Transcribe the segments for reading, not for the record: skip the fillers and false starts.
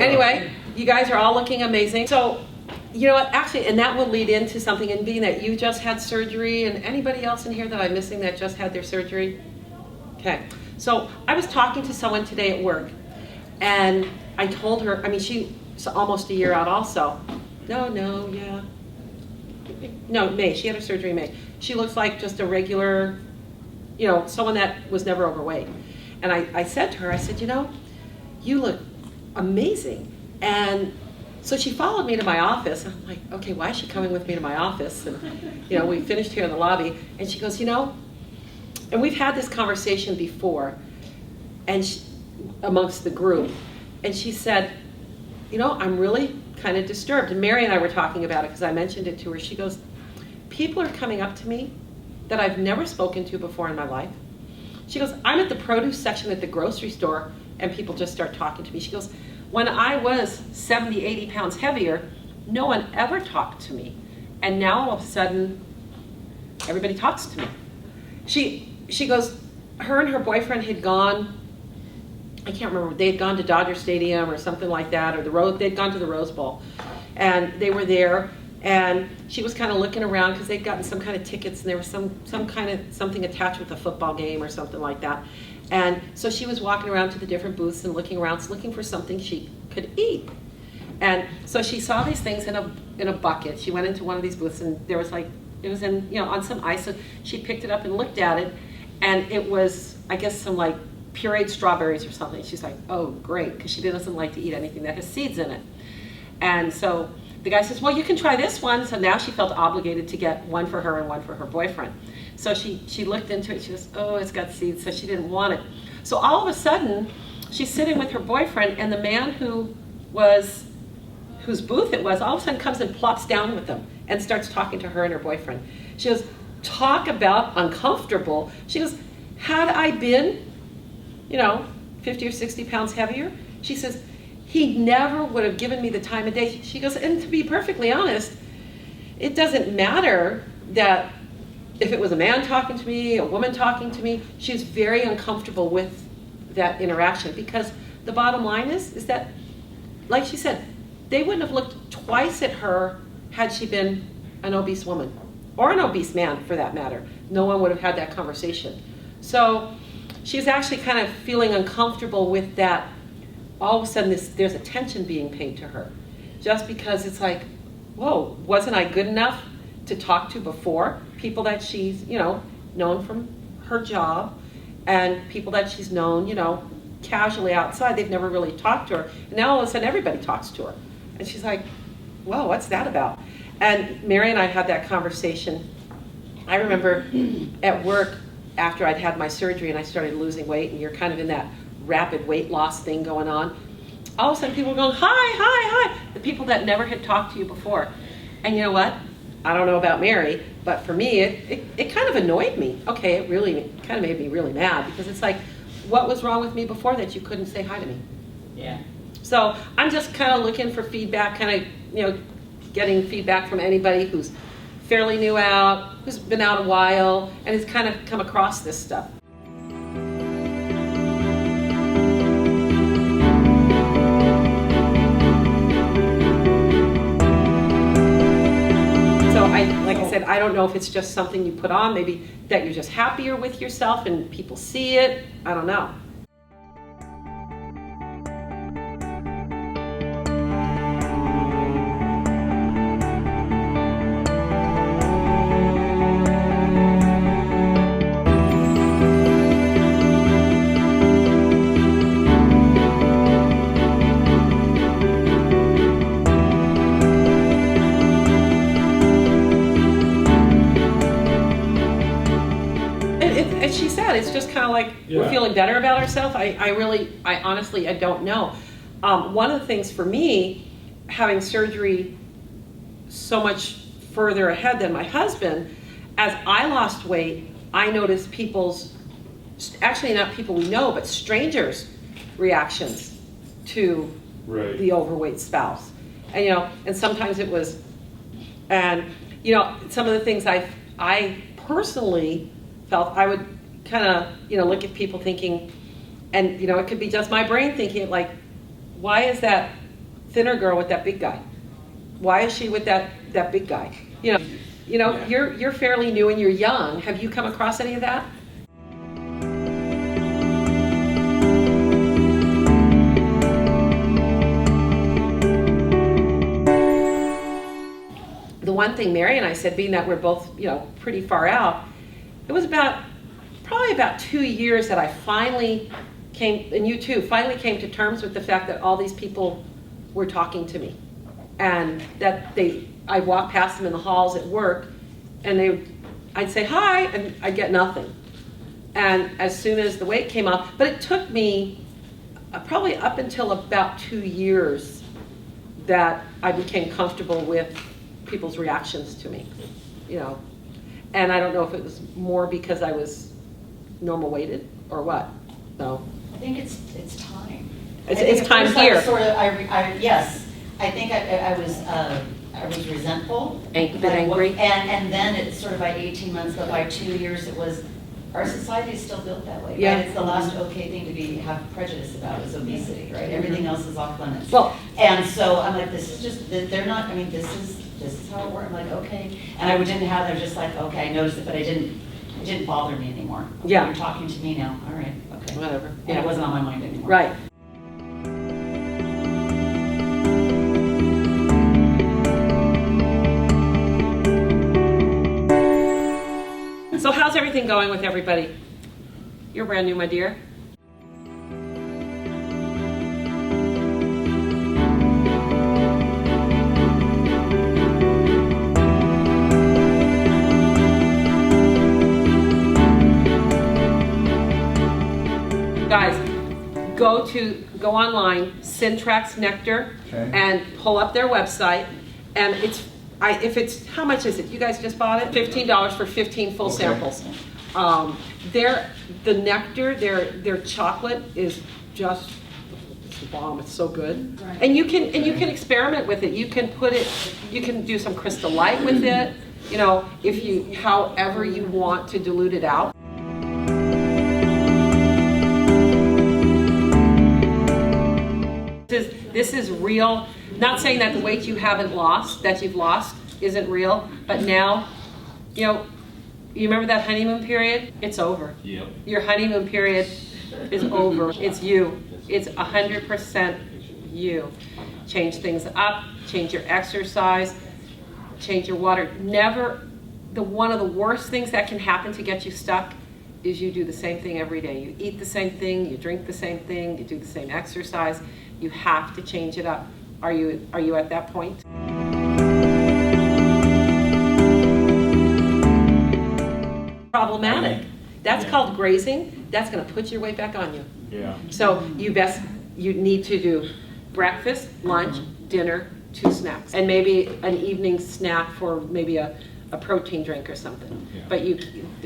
Anyway, you guys are all looking amazing. So, you know what, actually, and that will lead into something, and being that you just had surgery, and anybody else in here that I'm missing that just had their surgery? Okay, so I was talking to someone today at work, and I told her, I mean, she's almost a year out also. No, May, she had her surgery in May. She looks like just a regular, you know, someone that was never overweight. And I said to her, I said, you know, you look amazing. And so she followed me to my office. I'm like, okay, why is she coming with me to my office? And, you know, we finished here in the lobby. And she goes, you know, and we've had this conversation before, and amongst the group. And she said, you know, I'm really kind of disturbed. And Mary and I were talking about it because I mentioned it to her. She goes, people are coming up to me that I've never spoken to before in my life. She goes, I'm at the produce section at the grocery store, and people just start talking to me. She goes, when I was 70, 80 pounds heavier, no one ever talked to me. And now all of a sudden, everybody talks to me. She goes, her and her boyfriend had gone, I can't remember, they had gone to Dodger Stadium or something like that, or they'd gone to the Rose Bowl. And they were there, and she was kind of looking around because they'd gotten some kind of tickets, and there was some kind of something attached with a football game or something like that. And so she was walking around to the different booths and looking around, looking for something she could eat. And so she saw these things in a bucket. She went into one of these booths, and there was like, it was in, you know, on some ice. So she picked it up and looked at it, and it was, I guess, some like pureed strawberries or something. She's like, oh, great, because she doesn't like to eat anything that has seeds in it. And so the guy says, well, you can try this one. So now she felt obligated to get one for her and one for her boyfriend. So she looked into it. She goes, oh, it's got seeds, so she didn't want it. So all of a sudden, she's sitting with her boyfriend, and the man whose booth it was, all of a sudden comes and plops down with them and starts talking to her and her boyfriend. She goes, talk about uncomfortable. She goes, had I been, you know, 50 or 60 pounds heavier, she says, he never would have given me the time of day. She goes, and to be perfectly honest, it doesn't matter that if it was a man talking to me, a woman talking to me, she's very uncomfortable with that interaction, because the bottom line is that, like she said, they wouldn't have looked twice at her had she been an obese woman, or an obese man for that matter. No one would have had that conversation. So she's actually kind of feeling uncomfortable with that. All of a sudden there's attention being paid to her, just because it's like, whoa, wasn't I good enough to talk to before? People that she's, you know, known from her job, and people that she's known, you know, casually outside, they've never really talked to her. And now all of a sudden everybody talks to her. And she's like, whoa, what's that about? And Mary and I had that conversation. I remember at work after I'd had my surgery and I started losing weight, and you're kind of in that rapid weight loss thing going on. All of a sudden people were going, hi. The people that never had talked to you before. And you know what? I don't know about Mary, but for me, it kind of annoyed me. Okay, it really kind of made me really mad, because it's like, what was wrong with me before that you couldn't say hi to me? Yeah. So I'm just kind of looking for feedback, kind of, you know, getting feedback from anybody who's fairly new out, who's been out a while, and has kind of come across this stuff. Like I said, I don't know if it's just something you put on, maybe that you're just happier with yourself and people see it. I don't know. As she said, it's just kind of like we're feeling better about ourselves. I honestly, I don't know. One of the things for me, having surgery so much further ahead than my husband, as I lost weight, I noticed actually not people we know, but strangers' reactions to the overweight spouse. And, you know, and sometimes it was, and, you know, some of the things I personally felt, I would kind of, you know, look at people thinking, and, you know, it could be just my brain thinking, like, why is that thinner girl with that big guy? Why is she with that big guy? You know, Yeah. you're fairly new and you're young. Have you come across any of that? The one thing Mary and I said, being that we're both, pretty far out, it was probably about 2 years that I finally came, and you too, finally came to terms with the fact that all these people were talking to me. And that I walk past them in the halls at work, and I'd say hi, and I'd get nothing. And as soon as the weight came off, but it took me probably up until about 2 years that I became comfortable with people's reactions to me, And I don't know if it was more because I was normal weighted or what. So I think it's time. It's time here. Yes, I think I was resentful. Angry. And then it's sort of by 18 months, but by 2 years it was, our society is still built that way, Yeah. right? It's the last okay thing to have prejudice about is obesity, right? Everything else is off limits. Well, and so I'm like, this is just, they're not, I mean, this is how it works. I'm like, okay. And I didn't have, I was just like, okay, I noticed it, but it didn't bother me anymore. Okay, Yeah. You're talking to me now, all right, okay. Whatever. And Yeah. it wasn't on my mind anymore. Right. So how's everything going with everybody? You're brand new, my dear. Guys, go online, Syntrax Nectar, Okay. and pull up their website. And how much is it? You guys just bought it? $15 for 15 full Okay. samples. The nectar, their chocolate is just it's the bomb. It's so good. Right. And you can experiment with it. You can do some Crystal Light with it. However you want to dilute it out. This is real. Not saying that the weight you've lost isn't real, but now, you remember that honeymoon period? It's over. Yep. Your honeymoon period is over. It's you. It's 100% you. Change things up, change your exercise, change your water. One of the worst things that can happen to get you stuck is you do the same thing every day. You eat the same thing, you drink the same thing, you do the same exercise. You have to change it up. Are you at that point? Problematic. That's called grazing. That's going to put your weight back on you. Yeah. So you need to do breakfast, lunch, dinner, 2 snacks, and maybe an evening snack for maybe a protein drink or something. Yeah. But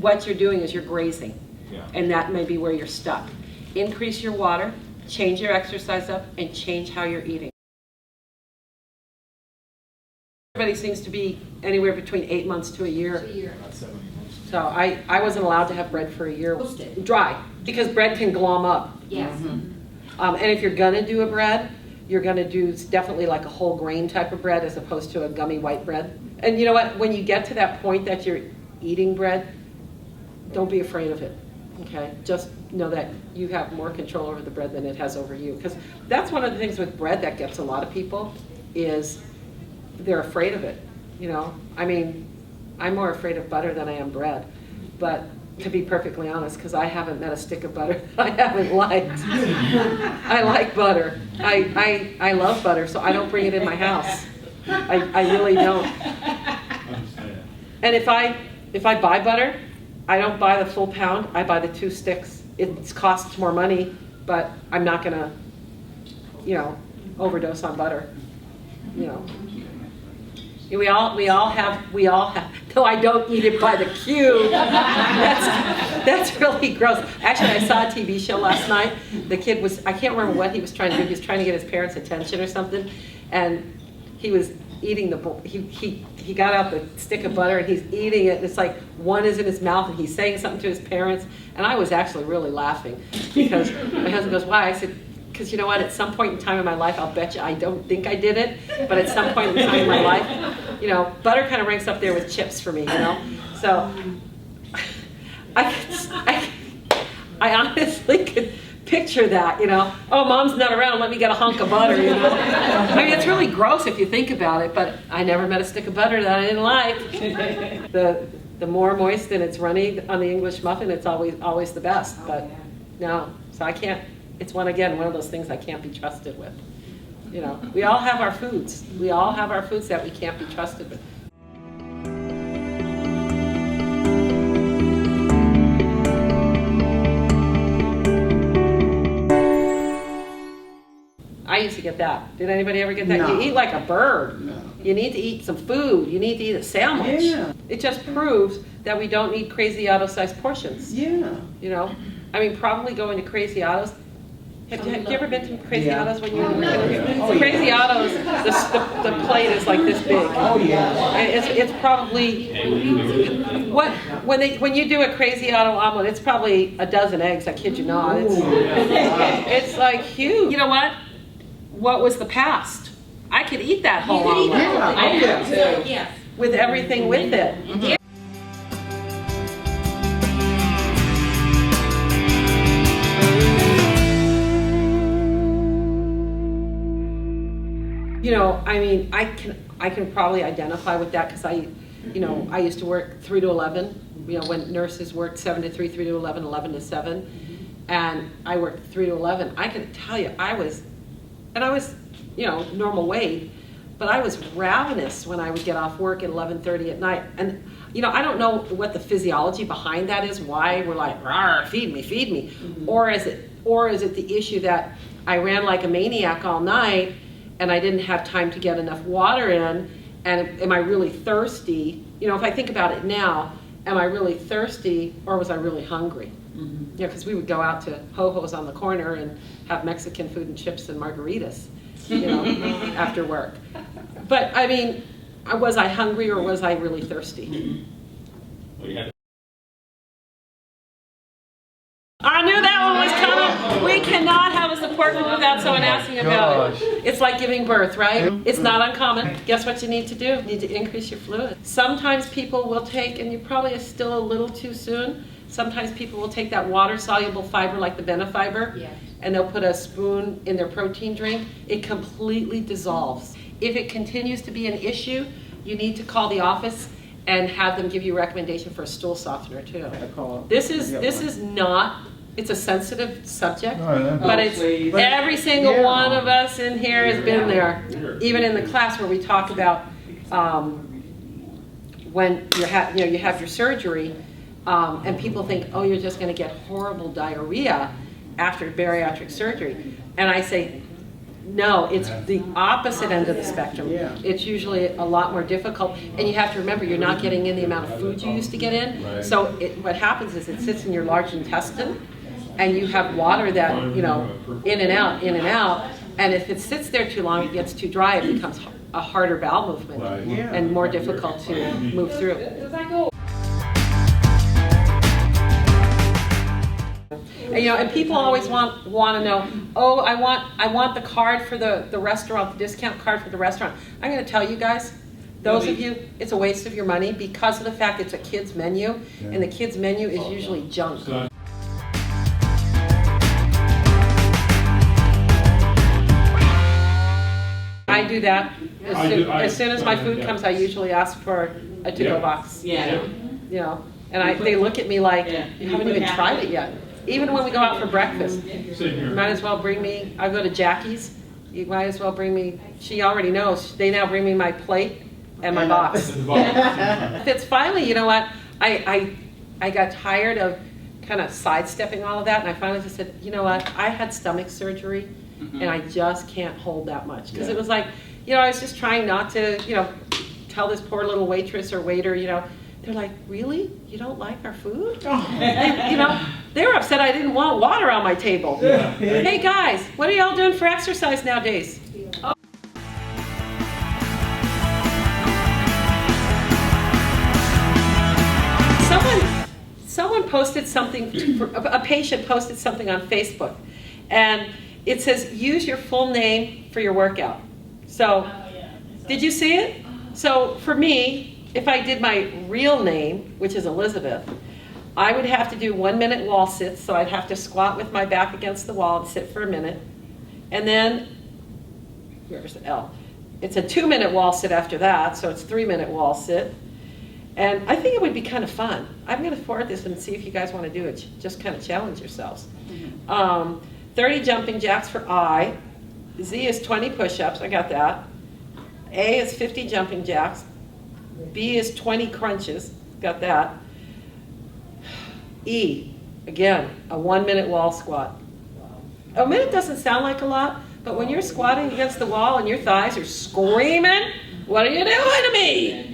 what you're doing is you're grazing, Yeah. and that may be where you're stuck. Increase your water, change your exercise up, and change how you're eating. Everybody seems to be anywhere between 8 months to a year. About 70 months. So I wasn't allowed to have bread for a year. Roasted. Dry, because bread can glom up. Yes. And if you're gonna do a bread, you're gonna do definitely like a whole grain type of bread as opposed to a gummy white bread. And you know what? When you get to that point that you're eating bread, don't be afraid of it. Okay? Just know that you have more control over the bread than it has over you. Because that's one of the things with bread that gets a lot of people is they're afraid of it. I mean, I'm more afraid of butter than I am bread. But to be perfectly honest, because I haven't met a stick of butter that I haven't liked. I like butter. I love butter, so I don't bring it in my house. I really don't. And if I buy butter, I don't buy the full pound. I buy the 2 sticks. It costs more money, but I'm not gonna, overdose on butter. We all have. No, I don't eat it by the cube. That's really gross. Actually, I saw a TV show last night. The kid I can't remember what he was trying to do. He was trying to get his parents' attention or something, and he was eating he got out the stick of butter and he's eating it. And it's like one is in his mouth and he's saying something to his parents. And I was actually really laughing because my husband goes, "Why?" I said, because you know what, at some point in time in my life, I'll bet you, I don't think I did it, but at some point in time in my life, you know, butter kind of ranks up there with chips for me, you know? So, I honestly could picture that, you know, oh, mom's not around, let me get a hunk of butter, you know? I mean, it's really gross if you think about it, but I never met a stick of butter that I didn't like. The more moist and it's runny on the English muffin, it's always the best, but no, so I can't, it's one of those things I can't be trusted with. You know, we all have our foods. We all have our foods that we can't be trusted with. I used to get that. Did anybody ever get that? No. You eat like a bird. No. You need to eat some food. You need to eat a sandwich. Yeah. It just proves that we don't need Crazy Otto-sized portions. Yeah. You know, I mean, probably going to Crazy Otto's. Have you ever been to Crazy Yeah. Otto's when you were Oh, Crazy yeah. Otto's? The plate is like this big. Oh, yeah. It's probably when you do a Crazy Otto omelet, it's probably a dozen eggs. I kid you not. It's like huge. You know what? What was the past? I could eat that whole omelet. Yeah. With everything with it. Mm-hmm. You know, I mean, I can probably identify with that because I used to work 3 to 11. You know, when nurses worked 7 to 3, 3 to 11, 11 to 7, and I worked 3 to 11. I can tell you, I was, you know, normal weight, but I was ravenous when I would get off work at 11:30 at night. And you know, I don't know what the physiology behind that is. Why we're like, "Rawr, feed me, feed me," or is it the issue that I ran like a maniac all night? And I didn't have time to get enough water in, and am I really thirsty? You know, if I think about it now, am I really thirsty or was I really hungry? You know, because we would go out to Ho-Ho's on the corner and have Mexican food and chips and margaritas, you know, after work. But I mean, was I hungry or was I really thirsty? I knew that one was coming. We cannot have a support group without someone asking about it. It's like giving birth, right? It's not uncommon. Guess what you need to do? You need to increase your fluid. Sometimes people will take, and you probably are still a little too soon, sometimes people will take that water-soluble fiber like the Benefiber, and they'll put a spoon in their protein drink. It completely dissolves. If it continues to be an issue, you need to call the office and have them give you a recommendation for a stool softener too. This is not, it's a sensitive subject, but it's every single one of us in here has been there. Even in the class where we talk about when you have your surgery, and people think, oh, you're just going to get horrible diarrhea after bariatric surgery, and I say, no, it's the opposite end of the spectrum. It's usually a lot more difficult, and you have to remember you're not getting in the amount of food you used to get in. So what happens is it sits in your large intestine, and you have water that, you know, in and out, and if it sits there too long, it gets too dry, it becomes a harder bowel movement and more difficult to move through. And, you know, and people always want to know, oh, I want the card for the restaurant, the discount card for the restaurant. I'm going to tell you guys, those of you, it's a waste of your money because of the fact it's a kid's menu, and the kid's menu is usually junk. I do that. As soon as my food comes, I usually ask for a to-go box. You know, and they look at me like, you haven't even tried it yet. Even when we go out for breakfast, you might as well bring me, I go to Jackie's, you might as well bring me, she already knows, they now bring me my plate and my box. It's finally, you know what, I got tired of kind of sidestepping all of that, and I finally just said, you know what, I had stomach surgery, and I just can't hold that much. Because it was like, you know, I was just trying not to, you know, tell this poor little waitress or waiter, you know, they're like, really? You don't like our food? And, you know, they were upset I didn't want water on my table. Hey guys, what are y'all doing for exercise nowadays? Oh. Someone posted something, a patient posted something on Facebook, and it says use your full name for your workout. So, did you see it? So for me, if I did my real name, which is Elizabeth, I would have to do 1 minute wall sits. So I'd have to squat with my back against the wall and sit for a minute. And then, where's the L? It's a 2 minute wall sit after that, so it's 3 minute wall sit. And I think it would be kind of fun. I'm going to forward this and see if you guys want to do it. Just kind of challenge yourselves. 30 jumping jacks for I. Z is 20 push-ups. I got that. A is 50 jumping jacks. B is 20 crunches. Got that. E, again, a 1 minute wall squat. A minute doesn't sound like a lot, but when you're squatting against the wall and your thighs are screaming, what are you doing to me?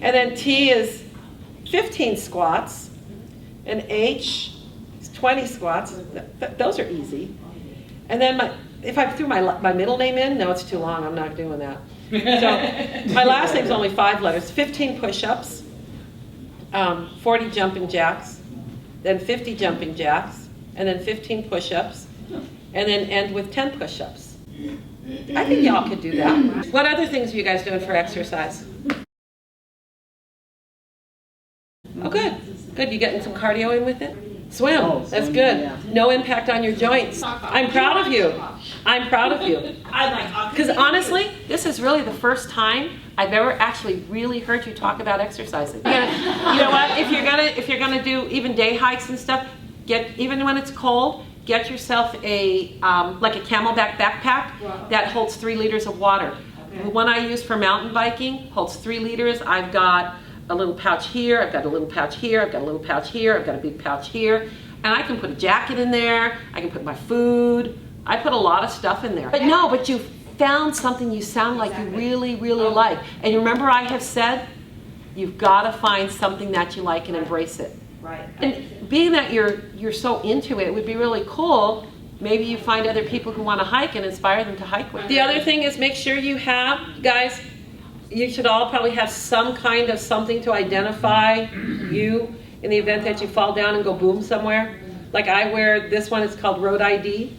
And then T is 15 squats, and H is 20 squats. Those are easy. And then if I threw my middle name in, no, it's too long. I'm not doing that. So my last name's only 5 letters. 15 push-ups, 40 jumping jacks, then 50 jumping jacks, and then 15 push-ups, and then end with 10 push-ups. I think y'all could do that. What other things are you guys doing for exercise? Oh, good. Good. You getting some cardio in with it? Swim. That's good. No impact on your joints. I'm proud of you. I'm proud of you. Because honestly, this is really the first time I've ever actually really heard you talk about exercising. You know what? If you're gonna do even day hikes and stuff, even when it's cold, get yourself a like a camelback backpack that holds 3 liters of water. The one I use for mountain biking holds 3 liters. I've got a little pouch here, I've got a little pouch here, I've got a little pouch here, I've got a big pouch here, and I can put a jacket in there, I can put my food, I put a lot of stuff in there. But you found something you sound like you really, really like. And remember I have said, you've got to find something that you like and embrace it. Right. And being that you're so into it, it would be really cool. Maybe you find other people who want to hike and inspire them to hike with you. The other thing is make sure you have, guys, you should all probably have some kind of something to identify you in the event that you fall down and go boom somewhere. Like I wear this one, it's called Road ID.